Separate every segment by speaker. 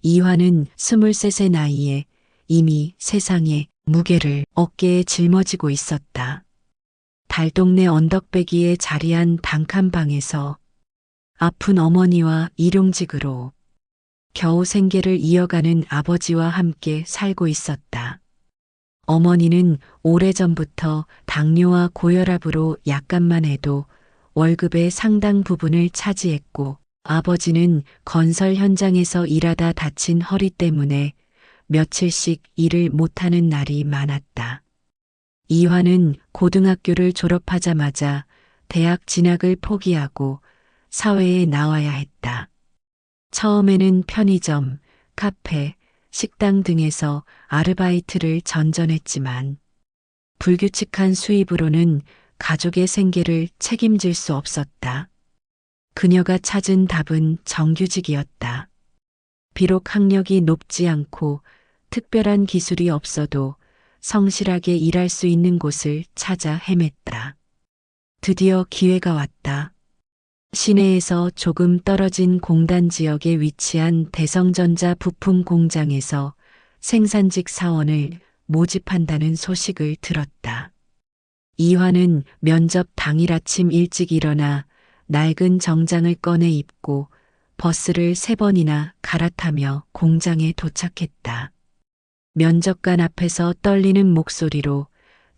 Speaker 1: 이화는 23세 나이에 이미 세상의 무게를 어깨에 짊어지고 있었다. 달동네 언덕배기에 자리한 단칸방에서 아픈 어머니와 일용직으로 겨우 생계를 이어가는 아버지와 함께 살고 있었다. 어머니는 오래전부터 당뇨와 고혈압으로 약간만 해도 월급의 상당 부분을 차지했고, 아버지는 건설 현장에서 일하다 다친 허리 때문에 며칠씩 일을 못하는 날이 많았다. 이화는 고등학교를 졸업하자마자 대학 진학을 포기하고 사회에 나와야 했다. 처음에는 편의점, 카페, 식당 등에서 아르바이트를 전전했지만 불규칙한 수입으로는 가족의 생계를 책임질 수 없었다. 그녀가 찾은 답은 정규직이었다. 비록 학력이 높지 않고 특별한 기술이 없어도 성실하게 일할 수 있는 곳을 찾아 헤맸다. 드디어 기회가 왔다. 시내에서 조금 떨어진 공단 지역에 위치한 대성전자 부품 공장에서 생산직 사원을 모집한다는 소식을 들었다. 이화는 면접 당일 아침 일찍 일어나 낡은 정장을 꺼내 입고 버스를 3번이나 갈아타며 공장에 도착했다. 면접관 앞에서 떨리는 목소리로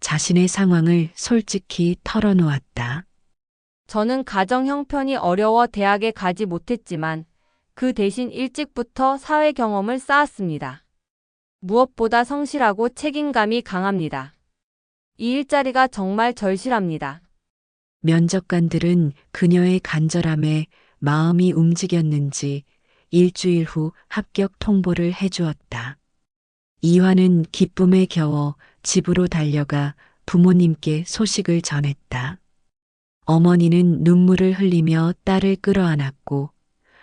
Speaker 1: 자신의 상황을 솔직히 털어놓았다.
Speaker 2: 저는 가정 형편이 어려워 대학에 가지 못했지만 그 대신 일찍부터 사회 경험을 쌓았습니다. 무엇보다 성실하고 책임감이 강합니다. 이 일자리가 정말 절실합니다.
Speaker 1: 면접관들은 그녀의 간절함에 마음이 움직였는지 일주일 후 합격 통보를 해주었다. 이화는 기쁨에 겨워 집으로 달려가 부모님께 소식을 전했다. 어머니는 눈물을 흘리며 딸을 끌어안았고,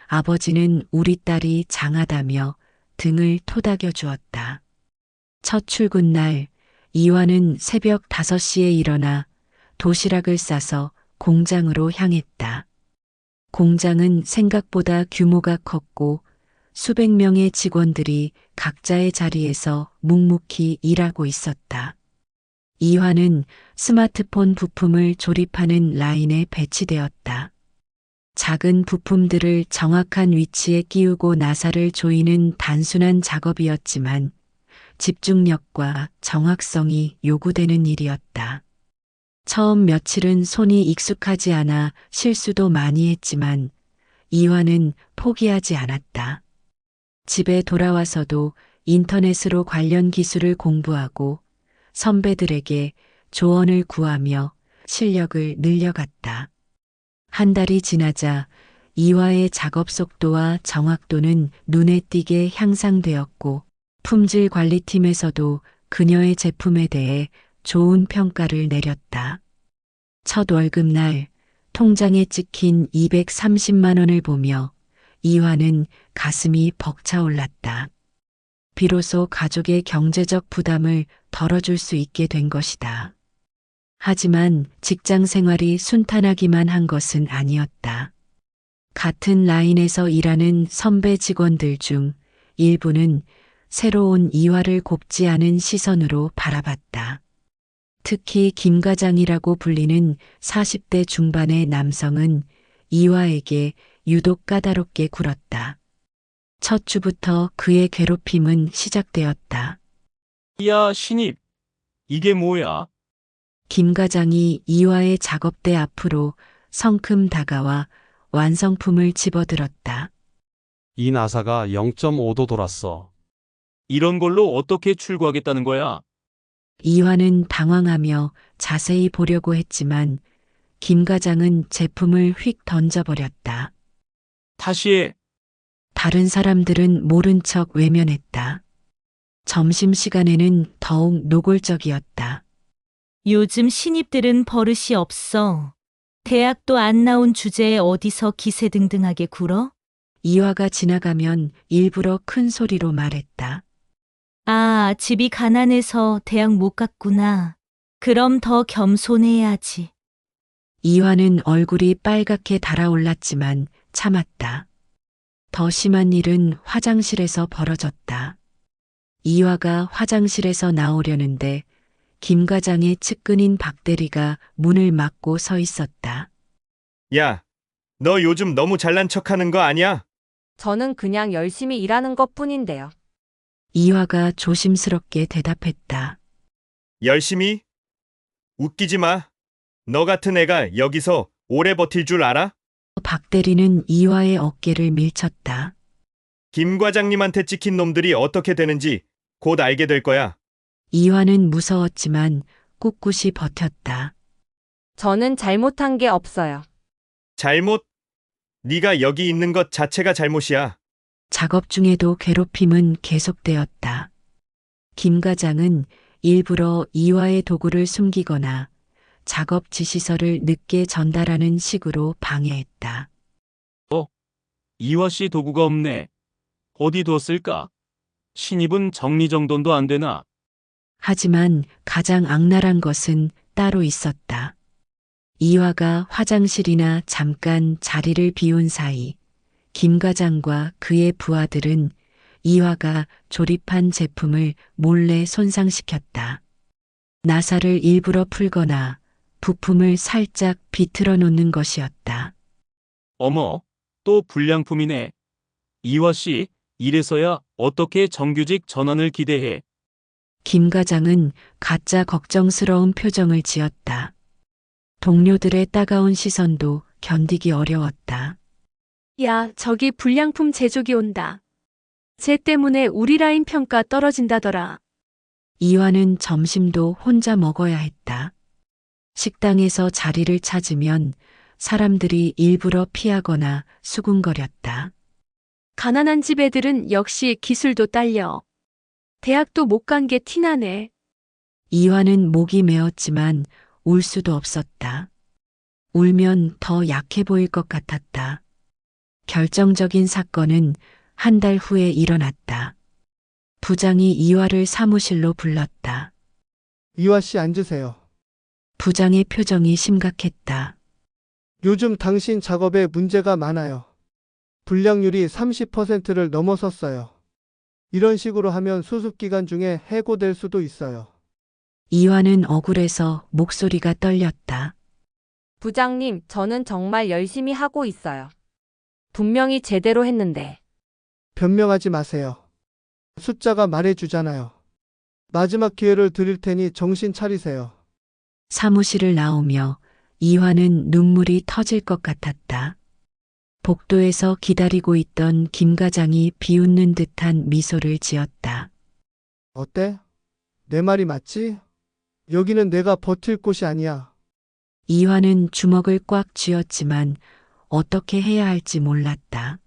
Speaker 1: 아버지는 우리 딸이 장하다며 등을 토닥여 주었다. 첫 출근 날 이화는 새벽 5시에 일어나 도시락을 싸서 공장으로 향했다. 공장은 생각보다 규모가 컸고 수백 명의 직원들이 각자의 자리에서 묵묵히 일하고 있었다. 이화는 스마트폰 부품을 조립하는 라인에 배치되었다. 작은 부품들을 정확한 위치에 끼우고 나사를 조이는 단순한 작업이었지만 집중력과 정확성이 요구되는 일이었다. 처음 며칠은 손이 익숙하지 않아 실수도 많이 했지만 이화는 포기하지 않았다. 집에 돌아와서도 인터넷으로 관련 기술을 공부하고 선배들에게 조언을 구하며 실력을 늘려갔다. 한 달이 지나자 이화의 작업 속도와 정확도는 눈에 띄게 향상되었고, 품질 관리팀에서도 그녀의 제품에 대해 좋은 평가를 내렸다. 첫 월급날 통장에 찍힌 230만 원을 보며 이화는 가슴이 벅차올랐다. 비로소 가족의 경제적 부담을 덜어줄 수 있게 된 것이다. 하지만 직장 생활이 순탄하기만 한 것은 아니었다. 같은 라인에서 일하는 선배 직원들 중 일부는 새로운 이화를 곱지 않은 시선으로 바라봤다. 특히 김 과장이라고 불리는 40대 중반의 남성은 이화에게 유독 까다롭게 굴었다. 첫 주부터 그의 괴롭힘은 시작되었다.
Speaker 3: 야, 신입. 이게 뭐야?
Speaker 1: 김 과장이 이화의 작업대 앞으로 성큼 다가와 완성품을 집어들었다.
Speaker 4: 이 나사가 0.5도 돌았어.
Speaker 3: 이런 걸로 어떻게 출고하겠다는 거야?
Speaker 1: 이화는 당황하며 자세히 보려고 했지만 김 과장은 제품을 휙 던져버렸다.
Speaker 3: 다시 해.
Speaker 1: 다른 사람들은 모른 척 외면했다. 점심시간에는 더욱 노골적이었다.
Speaker 5: 요즘 신입들은 버릇이 없어. 대학도 안 나온 주제에 어디서 기세등등하게 굴어?
Speaker 1: 이화가 지나가면 일부러 큰 소리로 말했다.
Speaker 5: 아, 집이 가난해서 대학 못 갔구나. 그럼 더 겸손해야지.
Speaker 1: 이화는 얼굴이 빨갛게 달아올랐지만 참았다. 더 심한 일은 화장실에서 벌어졌다. 이화가 화장실에서 나오려는데 김 과장의 측근인 박 대리가 문을 막고 서 있었다.
Speaker 6: 야, 너 요즘 너무 잘난 척하는 거 아니야?
Speaker 2: 저는 그냥 열심히 일하는 것 뿐인데요.
Speaker 1: 이화가 조심스럽게 대답했다.
Speaker 6: 열심히? 웃기지 마. 너 같은 애가 여기서 오래 버틸 줄 알아?
Speaker 1: 박 대리는 이화의 어깨를 밀쳤다.
Speaker 6: 김 과장님한테 찍힌 놈들이 어떻게 되는지 곧 알게 될 거야.
Speaker 1: 이화는 무서웠지만 꿋꿋이 버텼다.
Speaker 2: 저는 잘못한 게 없어요.
Speaker 6: 잘못? 네가 여기 있는 것 자체가 잘못이야.
Speaker 1: 작업 중에도 괴롭힘은 계속되었다. 김 과장은 일부러 이화의 도구를 숨기거나 작업 지시서를 늦게 전달하는 식으로 방해했다.
Speaker 3: 이화 씨 도구가 없네. 어디 뒀을까? 신입은 정리정돈도 안 되나?
Speaker 1: 하지만 가장 악랄한 것은 따로 있었다. 이화가 화장실이나 잠깐 자리를 비운 사이 김 과장과 그의 부하들은 이화가 조립한 제품을 몰래 손상시켰다. 나사를 일부러 풀거나 부품을 살짝 비틀어 놓는 것이었다.
Speaker 3: 어머, 또 불량품이네. 이화 씨, 이래서야 어떻게 정규직 전환을 기대해?
Speaker 1: 김 과장은 가짜 걱정스러운 표정을 지었다. 동료들의 따가운 시선도 견디기 어려웠다.
Speaker 7: 야, 저기 불량품 제조기 온다. 쟤 때문에 우리 라인 평가 떨어진다더라.
Speaker 1: 이화는 점심도 혼자 먹어야 했다. 식당에서 자리를 찾으면 사람들이 일부러 피하거나 수군거렸다.
Speaker 7: 가난한 집 애들은 역시 기술도 딸려. 대학도 못 간 게 티나네.
Speaker 1: 이화는 목이 메었지만 울 수도 없었다. 울면 더 약해 보일 것 같았다. 결정적인 사건은 한 달 후에 일어났다. 부장이 이화를 사무실로 불렀다.
Speaker 8: 이화 씨 앉으세요.
Speaker 1: 부장의 표정이 심각했다.
Speaker 8: 요즘 당신 작업에 문제가 많아요. 불량률이 30%를 넘어섰어요. 이런 식으로 하면 수습기간 중에 해고될 수도 있어요.
Speaker 1: 이화는 억울해서 목소리가 떨렸다.
Speaker 2: 부장님, 저는 정말 열심히 하고 있어요. 분명히 제대로 했는데.
Speaker 8: 변명하지 마세요. 숫자가 말해주잖아요. 마지막 기회를 드릴 테니 정신 차리세요.
Speaker 1: 사무실을 나오며 이화는 눈물이 터질 것 같았다. 복도에서 기다리고 있던 김 과장이 비웃는 듯한 미소를 지었다.
Speaker 8: 어때? 내 말이 맞지? 여기는 내가 버틸 곳이 아니야.
Speaker 1: 이화는 주먹을 꽉 쥐었지만 어떻게 해야 할지 몰랐다.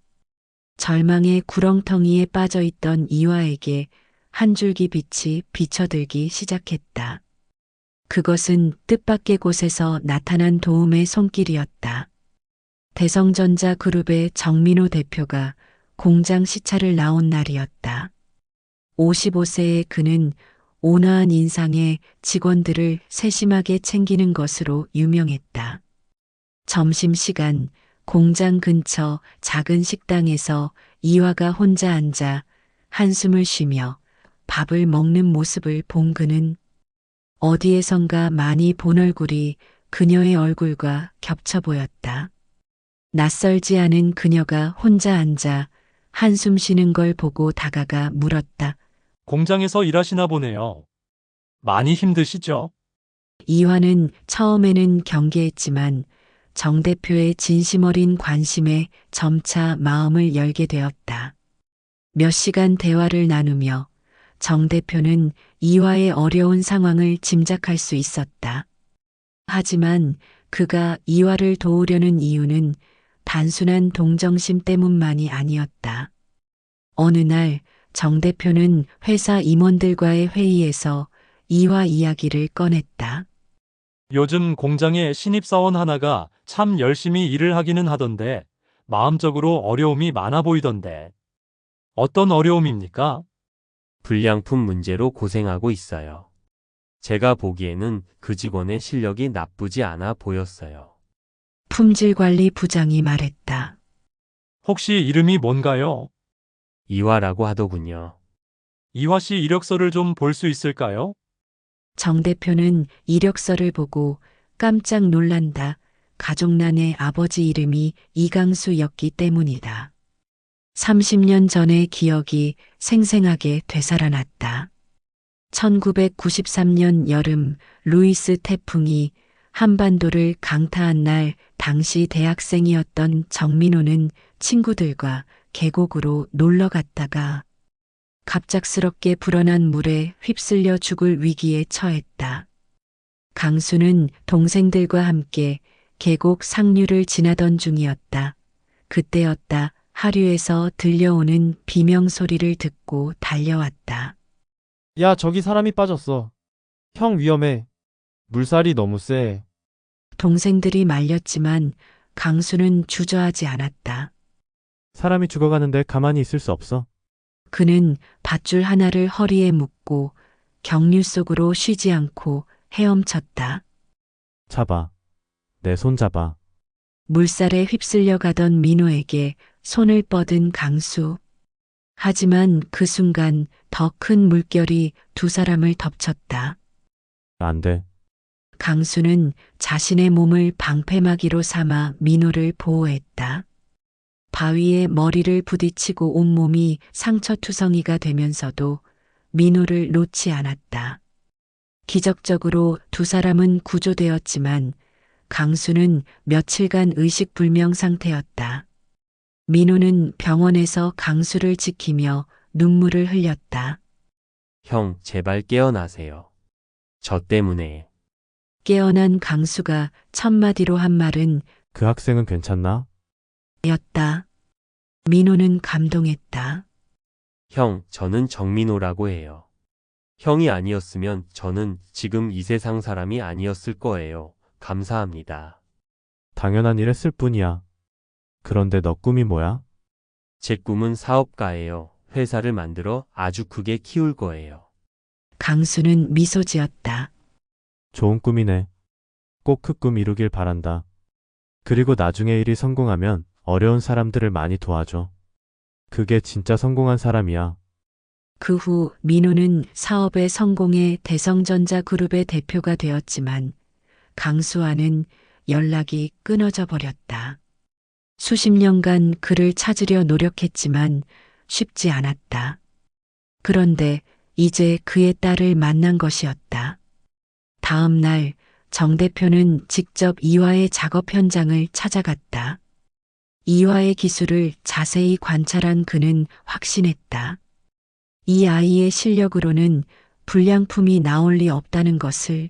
Speaker 1: 절망의 구렁텅이에 빠져 있던 이화에게 한 줄기 빛이 비쳐들기 시작했다. 그것은 뜻밖의 곳에서 나타난 도움의 손길이었다. 대성전자 그룹의 정민호 대표가 공장 시찰을 나온 날이었다. 55세의 그는 온화한 인상에 직원들을 세심하게 챙기는 것으로 유명했다. 점심시간 공장 근처 작은 식당에서 이화가 혼자 앉아 한숨을 쉬며 밥을 먹는 모습을 본 그는 어디에선가 많이 본 얼굴이 그녀의 얼굴과 겹쳐 보였다. 낯설지 않은 그녀가 혼자 앉아 한숨 쉬는 걸 보고 다가가 물었다.
Speaker 9: 공장에서 일하시나 보네요. 많이 힘드시죠?
Speaker 1: 이화는 처음에는 경계했지만 정 대표의 진심 어린 관심에 점차 마음을 열게 되었다. 몇 시간 대화를 나누며 정 대표는 이화의 어려운 상황을 짐작할 수 있었다. 하지만 그가 이화를 도우려는 이유는 단순한 동정심 때문만이 아니었다. 어느 날 정 대표는 회사 임원들과의 회의에서 이화 이야기를 꺼냈다.
Speaker 9: 요즘 공장에 신입사원 하나가 참 열심히 일을 하기는 하던데 마음적으로 어려움이 많아 보이던데. 어떤 어려움입니까?
Speaker 10: 불량품 문제로 고생하고 있어요. 제가 보기에는 그 직원의 실력이 나쁘지 않아 보였어요.
Speaker 1: 품질관리 부장이 말했다.
Speaker 9: 혹시 이름이 뭔가요?
Speaker 10: 이화라고 하더군요.
Speaker 9: 이화 씨 이력서를 좀 볼 수 있을까요?
Speaker 1: 정 대표는 이력서를 보고 깜짝 놀란다. 가족란의 아버지 이름이 이강수였기 때문이다. 30년 전의 기억이 생생하게 되살아났다. 1993년 여름 루이스 태풍이 한반도를 강타한 날 당시 대학생이었던 정민호는 친구들과 계곡으로 놀러 갔다가 갑작스럽게 불어난 물에 휩쓸려 죽을 위기에 처했다. 강수는 동생들과 함께 계곡 상류를 지나던 중이었다. 그때였다. 하류에서 들려오는 비명 소리를 듣고 달려왔다.
Speaker 11: 야, 저기 사람이 빠졌어. 형 위험해. 물살이 너무 세.
Speaker 1: 동생들이 말렸지만 강수는 주저하지 않았다.
Speaker 11: 사람이 죽어가는데 가만히 있을 수 없어.
Speaker 1: 그는 밧줄 하나를 허리에 묶고 경류 속으로 쉬지 않고 헤엄쳤다.
Speaker 11: 잡아. 내 손 잡아.
Speaker 1: 물살에 휩쓸려 가던 민호에게 손을 뻗은 강수. 하지만 그 순간 더 큰 물결이 두 사람을 덮쳤다.
Speaker 11: 안 돼.
Speaker 1: 강수는 자신의 몸을 방패막이로 삼아 민호를 보호했다. 바위에 머리를 부딪히고 온몸이 상처투성이가 되면서도 민호를 놓지 않았다. 기적적으로 두 사람은 구조되었지만 강수는 며칠간 의식불명 상태였다. 민호는 병원에서 강수를 지키며 눈물을 흘렸다.
Speaker 10: 형, 제발 깨어나세요. 저 때문에.
Speaker 1: 깨어난 강수가 첫마디로 한 말은
Speaker 11: 그 학생은 괜찮나?
Speaker 1: 였다. 민호는 감동했다.
Speaker 10: 형, 저는 정민호라고 해요. 형이 아니었으면 저는 지금 이 세상 사람이 아니었을 거예요. 감사합니다.
Speaker 11: 당연한 일 했을 뿐이야. 그런데 너 꿈이 뭐야?
Speaker 10: 제 꿈은 사업가예요. 회사를 만들어 아주 크게 키울 거예요.
Speaker 1: 강수는 미소 지었다.
Speaker 11: 좋은 꿈이네. 꼭 그 꿈 이루길 바란다. 그리고 나중에 일이 성공하면 어려운 사람들을 많이 도와줘. 그게 진짜 성공한 사람이야.
Speaker 1: 그 후 민호는 사업의 성공에 대성전자 그룹의 대표가 되었지만 강수와는 연락이 끊어져 버렸다. 수십 년간 그를 찾으려 노력했지만 쉽지 않았다. 그런데 이제 그의 딸을 만난 것이었다. 다음 날 정 대표는 직접 이화의 작업 현장을 찾아갔다. 이화의 기술을 자세히 관찰한 그는 확신했다. 이 아이의 실력으로는 불량품이 나올 리 없다는 것을.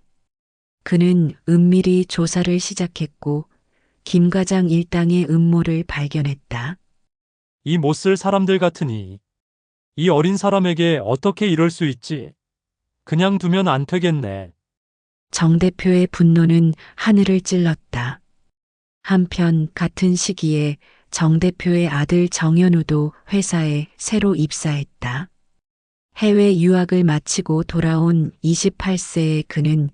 Speaker 1: 그는 은밀히 조사를 시작했고 김 과장 일당의 음모를 발견했다.
Speaker 9: 이 못 쓸 사람들 같으니 이 어린 사람에게 어떻게 이럴 수 있지? 그냥 두면 안 되겠네.
Speaker 1: 정 대표의 분노는 하늘을 찔렀다. 한편 같은 시기에 정 대표의 아들 정현우도 회사에 새로 입사했다. 해외 유학을 마치고 돌아온 28세의 그는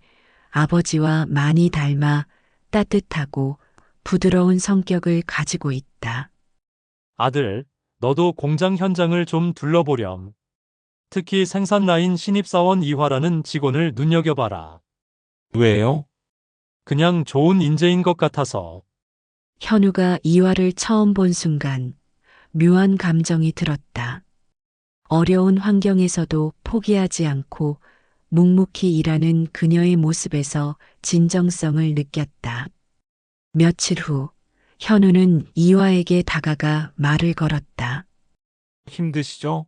Speaker 1: 아버지와 많이 닮아 따뜻하고 부드러운 성격을 가지고 있다.
Speaker 9: 아들, 너도 공장 현장을 좀 둘러보렴. 특히 생산 라인 신입사원 이화라는 직원을 눈여겨봐라.
Speaker 3: 왜요?
Speaker 9: 그냥 좋은 인재인 것 같아서.
Speaker 1: 현우가 이화를 처음 본 순간 묘한 감정이 들었다. 어려운 환경에서도 포기하지 않고 묵묵히 일하는 그녀의 모습에서 진정성을 느꼈다. 며칠 후 현우는 이화에게 다가가 말을 걸었다.
Speaker 3: 힘드시죠?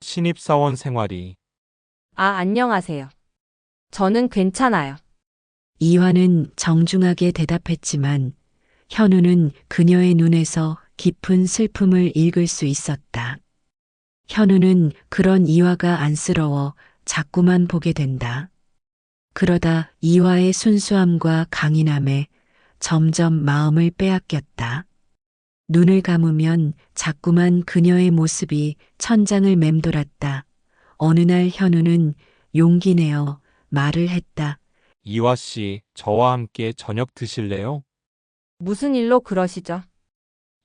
Speaker 3: 신입사원 생활이.
Speaker 2: 아, 안녕하세요. 저는 괜찮아요.
Speaker 1: 이화는 정중하게 대답했지만 현우는 그녀의 눈에서 깊은 슬픔을 읽을 수 있었다. 현우는 그런 이화가 안쓰러워 자꾸만 보게 된다. 그러다 이화의 순수함과 강인함에 점점 마음을 빼앗겼다. 눈을 감으면 자꾸만 그녀의 모습이 천장을 맴돌았다. 어느 날 현우는 용기 내어 말을 했다.
Speaker 3: 이화 씨, 저와 함께 저녁 드실래요?
Speaker 2: 무슨 일로 그러시죠?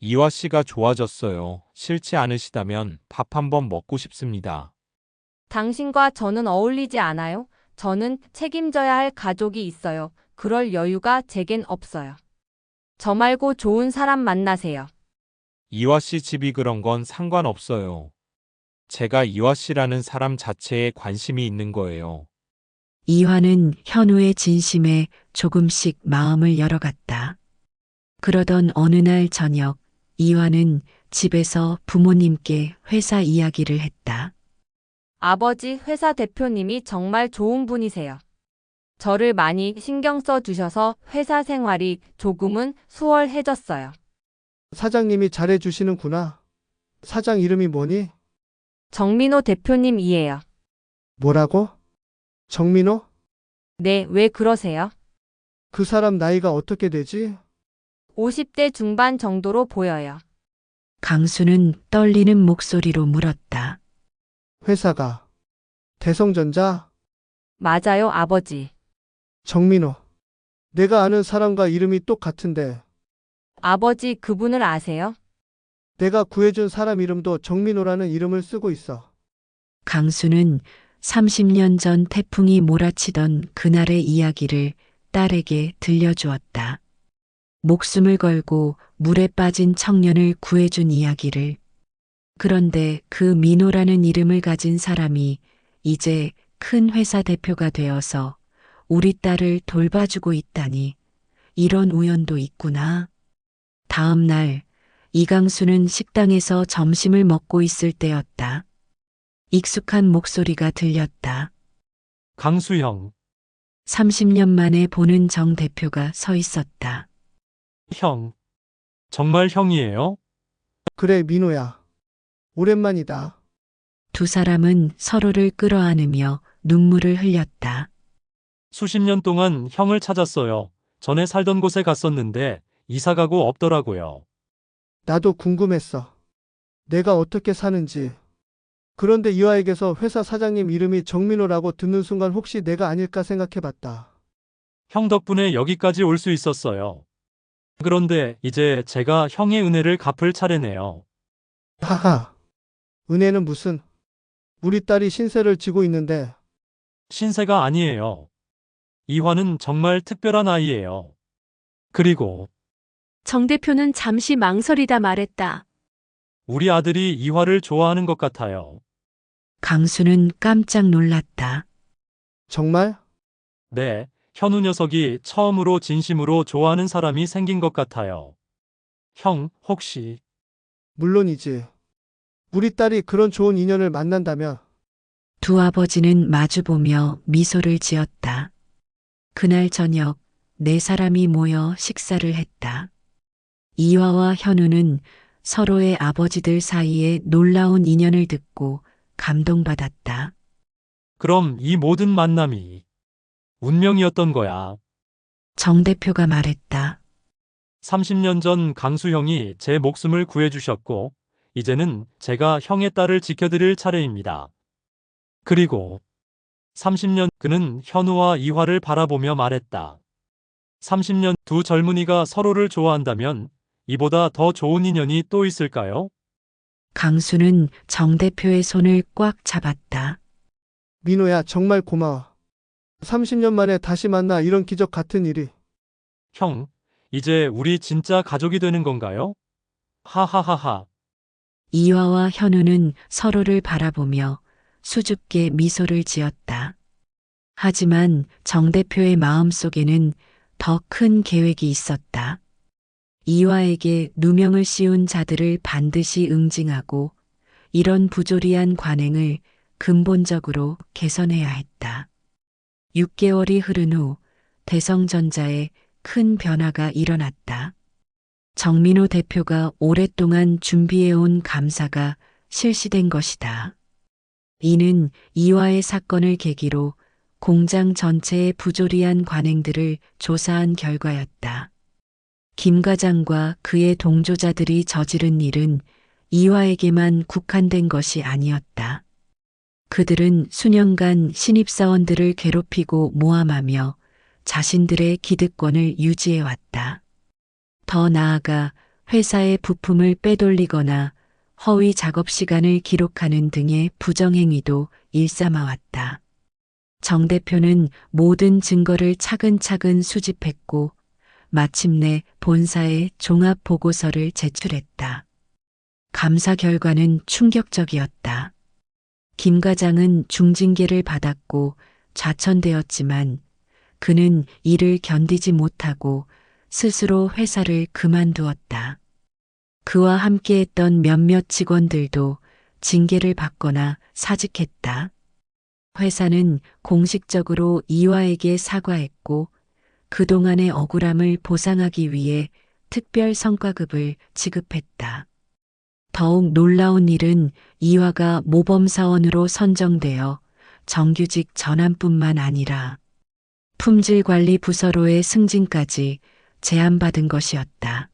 Speaker 3: 이화 씨가 좋아졌어요. 싫지 않으시다면 밥 한번 먹고 싶습니다.
Speaker 2: 당신과 저는 어울리지 않아요. 저는 책임져야 할 가족이 있어요. 그럴 여유가 제겐 없어요. 저 말고 좋은 사람 만나세요.
Speaker 3: 이화 씨 집이 그런 건 상관없어요. 제가 이화 씨라는 사람 자체에 관심이 있는 거예요.
Speaker 1: 이화는 현우의 진심에 조금씩 마음을 열어갔다. 그러던 어느 날 저녁, 이화는 집에서 부모님께 회사 이야기를 했다.
Speaker 2: 아버지 회사 대표님이 정말 좋은 분이세요. 저를 많이 신경 써 주셔서 회사 생활이 조금은 수월해졌어요.
Speaker 8: 사장님이 잘해주시는구나. 사장 이름이 뭐니?
Speaker 2: 정민호 대표님이에요.
Speaker 8: 뭐라고? 정민호?
Speaker 2: 네, 왜 그러세요?
Speaker 8: 그 사람 나이가 어떻게 되지?
Speaker 2: 50대 중반 정도로 보여요.
Speaker 1: 강수는 떨리는 목소리로 물었다.
Speaker 8: 회사가 대성전자?
Speaker 2: 맞아요, 아버지.
Speaker 8: 정민호. 내가 아는 사람과 이름이 똑같은데
Speaker 2: 아버지 그분을 아세요?
Speaker 8: 내가 구해준 사람 이름도 정민호라는 이름을 쓰고 있어.
Speaker 1: 강수는 30년 전 태풍이 몰아치던 그날의 이야기를 딸에게 들려주었다. 목숨을 걸고 물에 빠진 청년을 구해준 이야기를. 그런데 그 민호라는 이름을 가진 사람이 이제 큰 회사 대표가 되어서 우리 딸을 돌봐주고 있다니. 이런 우연도 있구나. 다음 날, 이강수는 식당에서 점심을 먹고 있을 때였다. 익숙한 목소리가 들렸다.
Speaker 9: 강수 형,
Speaker 1: 30년 만에 보는 정 대표가 서 있었다.
Speaker 9: 형. 정말 형이에요?
Speaker 8: 그래, 민호야. 오랜만이다.
Speaker 1: 두 사람은 서로를 끌어안으며 눈물을 흘렸다.
Speaker 9: 수십 년 동안 형을 찾았어요. 전에 살던 곳에 갔었는데 이사 가고 없더라고요.
Speaker 8: 나도 궁금했어. 내가 어떻게 사는지. 그런데 이화에게서 회사 사장님 이름이 정민호라고 듣는 순간 혹시 내가 아닐까 생각해봤다.
Speaker 9: 형 덕분에 여기까지 올 수 있었어요. 그런데 이제 제가 형의 은혜를 갚을 차례네요.
Speaker 8: 하하. 은혜는 무슨. 우리 딸이 신세를 지고 있는데.
Speaker 9: 신세가 아니에요. 이화는 정말 특별한 아이예요. 그리고
Speaker 7: 정 대표는 잠시 망설이다 말했다.
Speaker 9: 우리 아들이 이화를 좋아하는 것 같아요.
Speaker 1: 강수는 깜짝 놀랐다.
Speaker 8: 정말?
Speaker 9: 네, 현우 녀석이 처음으로 진심으로 좋아하는 사람이 생긴 것 같아요. 형, 혹시
Speaker 8: 물론이지. 우리 딸이 그런 좋은 인연을 만난다면.
Speaker 1: 두 아버지는 마주보며 미소를 지었다. 그날 저녁 네 사람이 모여 식사를 했다. 이화와 현우는 서로의 아버지들 사이에 놀라운 인연을 듣고 감동받았다.
Speaker 9: 그럼 이 모든 만남이 운명이었던 거야.
Speaker 1: 정 대표가 말했다.
Speaker 9: 30년 전 강수 형이 제 목숨을 구해주셨고, 이제는 제가 형의 딸을 지켜드릴 차례입니다. 그리고 30년 그는 현우와 이화를 바라보며 말했다. 30년 두 젊은이가 서로를 좋아한다면 이보다 더 좋은 인연이 또 있을까요?
Speaker 1: 강수는 정 대표의 손을 꽉 잡았다.
Speaker 8: 민호야, 정말 고마워. 30년 만에 다시 만나 이런 기적 같은 일이.
Speaker 9: 형, 이제 우리 진짜 가족이 되는 건가요? 하하하하.
Speaker 1: 이화와 현우는 서로를 바라보며 수줍게 미소를 지었다. 하지만 정 대표의 마음속에는 더 큰 계획이 있었다. 이화에게 누명을 씌운 자들을 반드시 응징하고 이런 부조리한 관행을 근본적으로 개선해야 했다. 6개월이 흐른 후 대성전자에 큰 변화가 일어났다. 정민호 대표가 오랫동안 준비해온 감사가 실시된 것이다. 이는 이화의 사건을 계기로 공장 전체의 부조리한 관행들을 조사한 결과였다. 김 과장과 그의 동조자들이 저지른 일은 이화에게만 국한된 것이 아니었다. 그들은 수년간 신입사원들을 괴롭히고 모함하며 자신들의 기득권을 유지해왔다. 더 나아가 회사의 부품을 빼돌리거나 허위 작업 시간을 기록하는 등의 부정행위도 일삼아왔다. 정 대표는 모든 증거를 차근차근 수집했고 마침내 본사에 종합 보고서를 제출했다. 감사 결과는 충격적이었다. 김 과장은 중징계를 받았고 좌천되었지만 그는 이를 견디지 못하고 스스로 회사를 그만두었다. 그와 함께했던 몇몇 직원들도 징계를 받거나 사직했다. 회사는 공식적으로 이화에게 사과했고 그동안의 억울함을 보상하기 위해 특별 성과급을 지급했다. 더욱 놀라운 일은 이화가 모범사원으로 선정되어 정규직 전환뿐만 아니라 품질관리 부서로의 승진까지 제안받은 것이었다.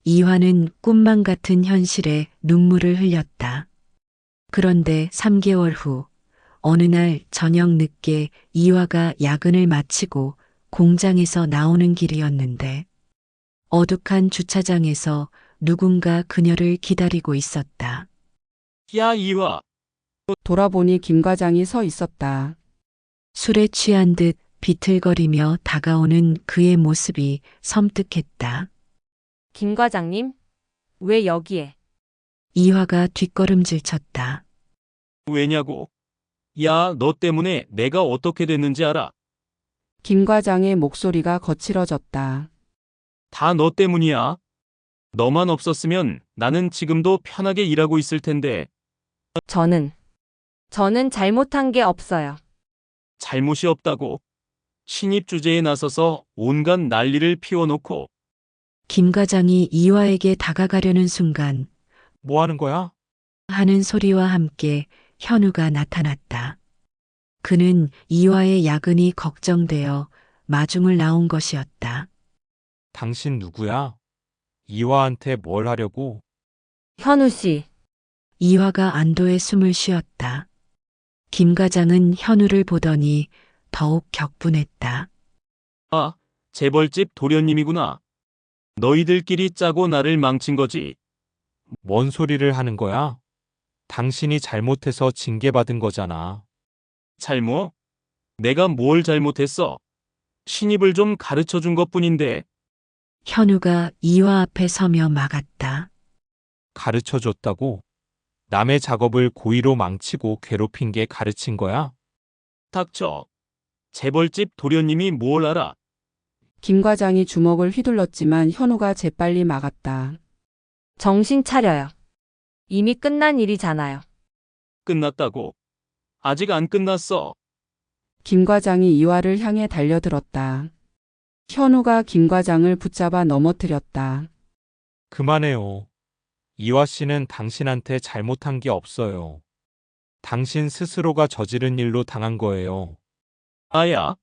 Speaker 1: 이화는 꿈만 같은 현실에 눈물을 흘렸다. 그런데 3개월 후 어느 날 저녁 늦게 이화가 야근을 마치고 공장에서 나오는 길이었는데 어둑한 주차장에서 누군가 그녀를 기다리고 있었다.
Speaker 9: 야, 이화.
Speaker 12: 돌아보니 김 과장이 서 있었다.
Speaker 1: 술에 취한 듯 비틀거리며 다가오는 그의 모습이 섬뜩했다.
Speaker 2: 김 과장님? 왜 여기에?
Speaker 1: 이화가 뒷걸음질 쳤다.
Speaker 9: 왜냐고? 야, 너 때문에 내가 어떻게 됐는지 알아?
Speaker 12: 김 과장의 목소리가 거칠어졌다.
Speaker 9: 다 너 때문이야. 너만 없었으면 나는 지금도 편하게 일하고 있을 텐데.
Speaker 2: 저는 잘못한 게 없어요.
Speaker 9: 잘못이 없다고. 신입 주제에 나서서 온갖 난리를 피워놓고.
Speaker 1: 김 과장이 이화에게 다가가려는 순간
Speaker 3: 뭐 하는 거야?
Speaker 1: 하는 소리와 함께 현우가 나타났다. 그는 이화의 야근이 걱정되어 마중을 나온 것이었다.
Speaker 3: 당신 누구야? 이화한테 뭘 하려고?
Speaker 2: 현우 씨,
Speaker 1: 이화가 안도의 숨을 쉬었다. 김 과장은 현우를 보더니 더욱 격분했다.
Speaker 9: 아, 재벌집 도련님이구나. 너희들끼리 짜고 나를 망친 거지.
Speaker 3: 뭔 소리를 하는 거야? 당신이 잘못해서 징계받은 거잖아.
Speaker 9: 잘못? 내가 뭘 잘못했어? 신입을 좀 가르쳐 준 것뿐인데.
Speaker 1: 현우가 이화 앞에 서며 막았다.
Speaker 3: 가르쳐 줬다고? 남의 작업을 고의로 망치고 괴롭힌 게 가르친 거야?
Speaker 9: 닥쳐. 재벌집 도련님이 뭘 알아?
Speaker 12: 김 과장이 주먹을 휘둘렀지만 현우가 재빨리 막았다.
Speaker 2: 정신 차려요. 이미 끝난 일이잖아요.
Speaker 9: 끝났다고. 아직 안 끝났어.
Speaker 12: 김 과장이 이화를 향해 달려들었다. 현우가 김 과장을 붙잡아 넘어뜨렸다.
Speaker 3: 그만해요. 이화 씨는 당신한테 잘못한 게 없어요. 당신 스스로가 저지른 일로 당한 거예요.
Speaker 9: 아야.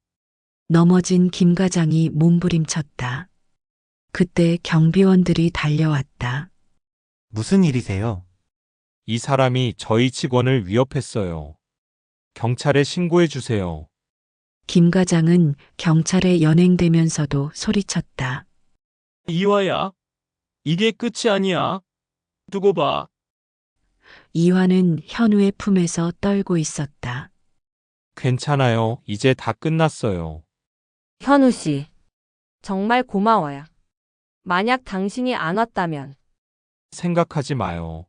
Speaker 1: 넘어진 김 과장이 몸부림쳤다. 그때 경비원들이 달려왔다.
Speaker 13: 무슨 일이세요?
Speaker 3: 이 사람이 저희 직원을 위협했어요. 경찰에 신고해 주세요.
Speaker 1: 김 과장은 경찰에 연행되면서도 소리쳤다.
Speaker 9: 이화야. 이게 끝이 아니야. 두고 봐.
Speaker 1: 이화는 현우의 품에서 떨고 있었다.
Speaker 3: 괜찮아요. 이제 다 끝났어요.
Speaker 2: 현우 씨, 정말 고마워요. 만약 당신이 안 왔다면
Speaker 3: 생각하지 마요.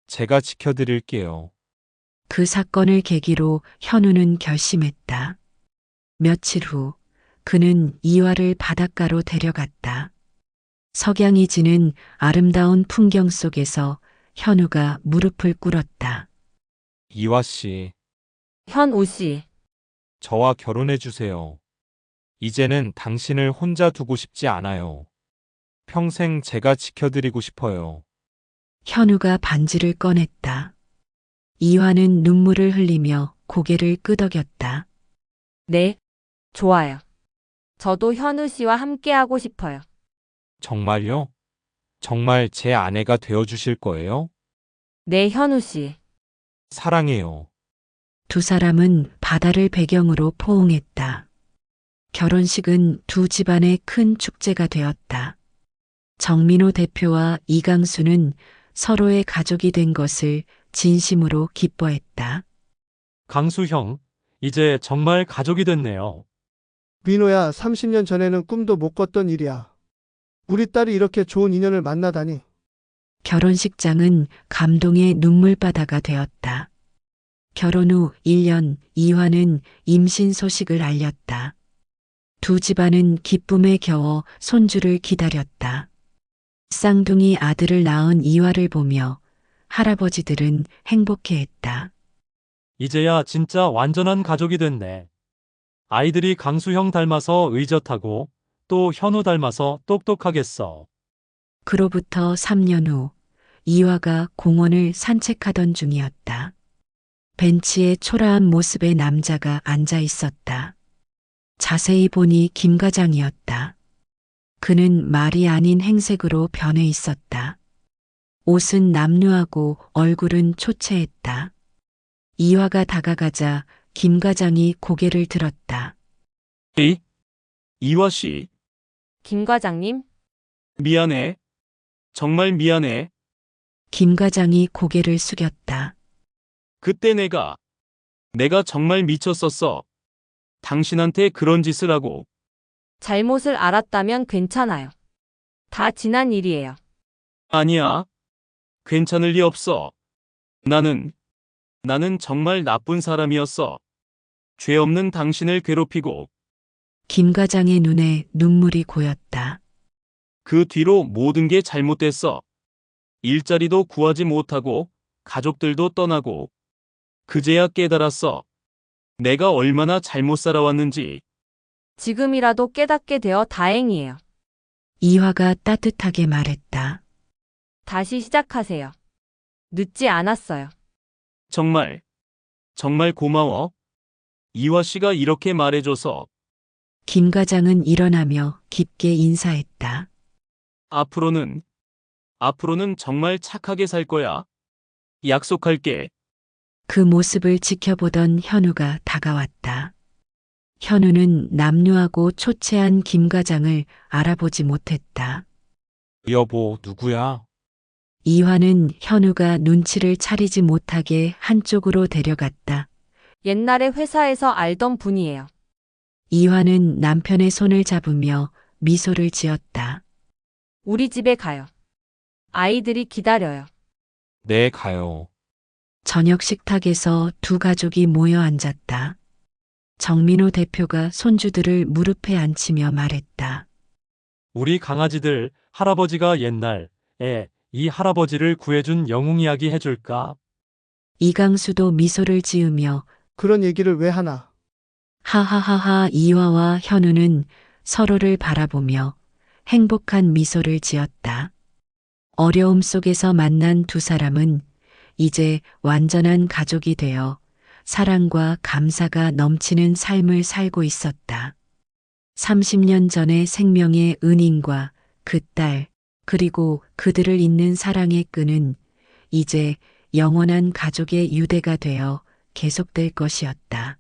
Speaker 3: 제가 지켜드릴게요.
Speaker 1: 그 사건을 계기로 현우는 결심했다. 며칠 후 그는 이화를 바닷가로 데려갔다. 석양이 지는 아름다운 풍경 속에서 현우가 무릎을 꿇었다.
Speaker 3: 이화 씨,
Speaker 2: 현우 씨,
Speaker 3: 저와 결혼해 주세요. 이제는 당신을 혼자 두고 싶지 않아요. 평생 제가 지켜드리고 싶어요.
Speaker 1: 현우가 반지를 꺼냈다. 이화는 눈물을 흘리며 고개를 끄덕였다.
Speaker 2: 네, 좋아요. 저도 현우 씨와 함께하고 싶어요.
Speaker 3: 정말요? 정말 제 아내가 되어 주실 거예요?
Speaker 2: 네, 현우 씨.
Speaker 3: 사랑해요.
Speaker 1: 두 사람은 바다를 배경으로 포옹했다. 결혼식은 두 집안의 큰 축제가 되었다. 정민호 대표와 이강수는 서로의 가족이 된 것을 진심으로 기뻐했다.
Speaker 9: 강수 형, 이제 정말 가족이 됐네요.
Speaker 8: 민호야, 30년 전에는 꿈도 못 꿨던 일이야. 우리 딸이 이렇게 좋은 인연을 만나다니.
Speaker 1: 결혼식장은 감동의 눈물바다가 되었다. 결혼 후 1년 이화는 임신 소식을 알렸다. 두 집안은 기쁨에 겨워 손주를 기다렸다. 쌍둥이 아들을 낳은 이화를 보며 할아버지들은 행복해했다.
Speaker 9: 이제야 진짜 완전한 가족이 됐네. 아이들이 강수 형 닮아서 의젓하고 또 현우 닮아서 똑똑하겠어.
Speaker 1: 그로부터 3년 후 이화가 공원을 산책하던 중이었다. 벤치에 초라한 모습의 남자가 앉아 있었다. 자세히 보니 김 과장이었다. 그는 말이 아닌 행색으로 변해 있었다. 옷은 남루하고 얼굴은 초췌했다. 이화가 다가가자 김 과장이 고개를 들었다.
Speaker 6: 이화 씨,
Speaker 2: 김 과장님,
Speaker 6: 미안해. 정말 미안해.
Speaker 1: 김 과장이 고개를 숙였다.
Speaker 6: 그때 내가 정말 미쳤었어. 당신한테 그런 짓을 하고.
Speaker 2: 잘못을 알았다면 괜찮아요. 다 지난 일이에요.
Speaker 6: 아니야. 괜찮을 리 없어. 나는 정말 나쁜 사람이었어. 죄 없는 당신을 괴롭히고
Speaker 1: 김 과장의 눈에 눈물이 고였다.
Speaker 6: 그 뒤로 모든 게 잘못됐어. 일자리도 구하지 못하고 가족들도 떠나고 그제야 깨달았어. 내가 얼마나 잘못 살아왔는지.
Speaker 2: 지금이라도 깨닫게 되어 다행이에요.
Speaker 1: 이화가 따뜻하게 말했다.
Speaker 2: 다시 시작하세요. 늦지 않았어요.
Speaker 6: 정말 고마워. 이화 씨가 이렇게 말해줘서.
Speaker 1: 김 과장은 일어나며 깊게 인사했다.
Speaker 6: 앞으로는 정말 착하게 살 거야. 약속할게.
Speaker 1: 그 모습을 지켜보던 현우가 다가왔다. 현우는 남루하고 초췌한 김 과장을 알아보지 못했다.
Speaker 3: 여보, 누구야?
Speaker 1: 이화는 현우가 눈치를 차리지 못하게 한쪽으로 데려갔다.
Speaker 2: 옛날에 회사에서 알던 분이에요.
Speaker 1: 이화는 남편의 손을 잡으며 미소를 지었다.
Speaker 2: 우리 집에 가요. 아이들이 기다려요.
Speaker 3: 네, 가요.
Speaker 1: 저녁 식탁에서 두 가족이 모여 앉았다. 정민호 대표가 손주들을 무릎에 앉히며 말했다.
Speaker 9: 우리 강아지들 할아버지가 옛날에 이 할아버지를 구해준 영웅 이야기 해줄까?
Speaker 1: 이강수도 미소를 지으며
Speaker 8: 그런 얘기를 왜 하나?
Speaker 1: 하하하하. 이화와 현우는 서로를 바라보며 행복한 미소를 지었다. 어려움 속에서 만난 두 사람은 이제 완전한 가족이 되어 사랑과 감사가 넘치는 삶을 살고 있었다. 30년 전의 생명의 은인과 그 딸, 그리고 그들을 잇는 사랑의 끈은 이제 영원한 가족의 유대가 되어 계속될 것이었다.